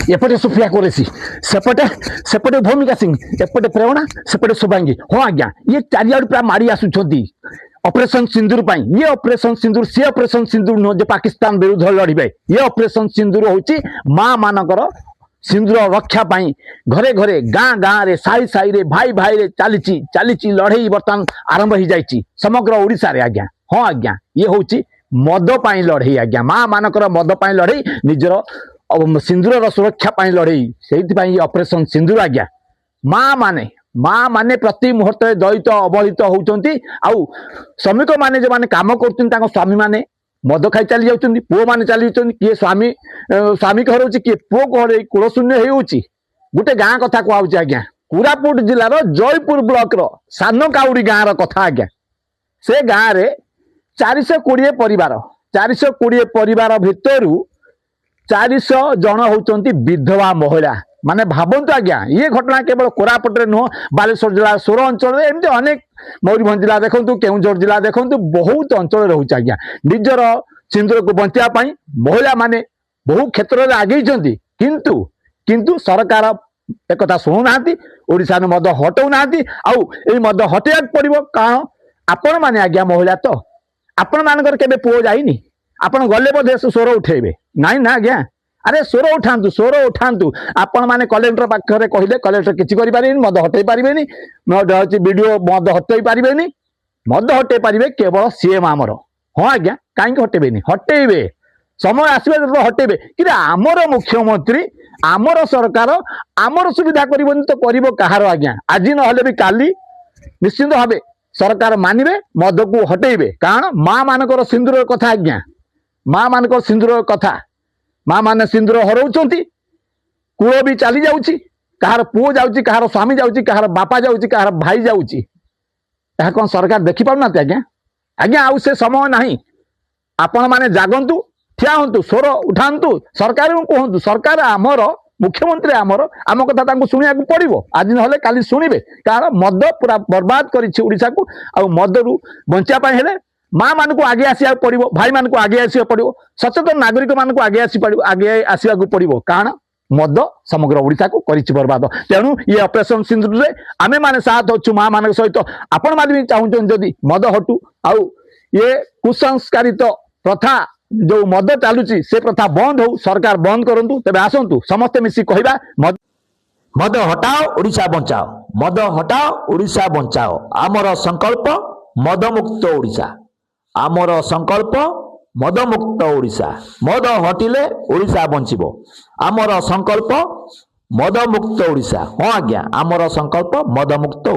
एपटे सुप्रिया कुरेशी सेपटे सेपटे भूमिका सिंह एपटे प्रेरणा सेपटे शुभांगी हाँ आज्ञा ये चारिआडू पूरा माड़ी आसुछंती ऑपरेशन सिंदूर पाई ये ऑपरेशन सिंदूर सी ऑपरेशन सिंदूर नुह जो पाकिस्तान विरुद्ध लड़िबे ये ऑपरेशन सिंदूर होची माँ मानकर सिंदूर रक्षा पाई घरे घरे गाँ गाँ रे साई साई रे भाई भाई रे चली लड़ई बर्तमान आरंभ हो जाइए समग्र ओडिशा रे आज्ञा हाँ आज्ञा ये होची मद पाई लड़ई आज्ञा माँ मानकर मद पाई लड़ई निजर सिंदूर सुरक्षा पाई लड़ई से ऑपरेशन सिंदूर आज्ञा माँ माने प्रति मुहूर्त दयित अवहेलित होती आउ श्रमिक माने जो माने काम कर स्वामी माने मद खाई चली जाऊँ पुओ मैंने चली किए स्वामी स्वामी को हरौची किए पुओ को हर कूलशून्य गोटे गाँ कथा कहूँ आज्ञा कोरापुट जिलार जयपुर ब्लॉक रो सान काउड़ी गाँव कथा आज्ञा से गाँव में 420 परिवार 420 परिवार भितर 400 जन होती विधवा महिला माने भावतु आज्ञा ये घटना केवल कोरापुटे नुह बालेश्वर जिला सोर अंचल एमती अनेक मयूरभंज जिला देखु केउझर जिला देखु बहुत अंचल रोचे आज्ञा निजर सिंदूर को बचाई महिला माने बहु क्षेत्र में आगे किंतु किंतु सरकार एक शुणुना ओडिशा मद हटाऊना आउ मद हटेक पड़ो कारण आपण मैंने आज्ञा महिला तो आपण मानकर केबे पुओ जाइनी आपण गले बोधे स्वर उठेबे नाई ना आज्ञा अरे स्वर उठातु आपण माने कलेक्टर पाखे कहले कलेक्टर किसी करें मद हटई पारे मद हूँ वीडियो मद हटई पारे मद हटई पारे केवल सीएम आमर हाँ आज्ञा कहीं हटेबे हटेबे समय आसवे तो हटेबे कि आमर मुख्यमंत्री आमर सरकार आमर सुविधा करबनी तो करिवो कहार आज्ञा आज ना भी काली निश्चिंत भाव सरकार मानिबे मद को हटेबे कारण माँ मानकर सिंदूर कथा आज्ञा माँ मानकर सिंदूर कथा माँ माने सिंदूर हरौचंती कूल भी चली जाउची कहार पुओ जाउची कहार स्वामी जाउची कहार बापा जाउची कहार भाई जाउची यह कौन सरकार देखि पाउना आज्ञा आज्ञा आउ से समय नहीं आपण माने जागंतु ठिया हंतु स्वर उठांतु सरकार कहतु सरकार आमर मुख्यमंत्री आमर आम कथा शुणा पड़ो आज ना काली शुणे कारण मद पूरा बर्बाद करिछी को आ मद रु बचापी हेले माँ मान को आगे आसवा पड़ो भाई मान को आगे आसवा पड़ो सचेतन नागरिक मान को आगे आसवा पड़ो कारण मद समग्र ओडिशा को करिछि बर्बाद तेणु ये ऑपरेशन सिंदूर रे आमे माने साथ अच्छु माँ मान सहित आपण माने भी चाहूँ जदि मद हटू आउ ये कुसंस्कारित प्रथा जो मद चलुची से प्रथा बंद हो सरकार बंद करंतु तबे आसंतु समस्त मिसी कहबा मद हटाओ ओडिशा बचाओ मद हटाओ ओडिशा बचाओ आमर संकल्प मद मुक्त ओडिशा आमर संकल्प मद मुक्त ओडिशा मद हटिले ओडिशा बंचिबो आमर संकल्प मद मुक्त ओडिशा हाँ आज्ञा आमर संकल्प मद मुक्त।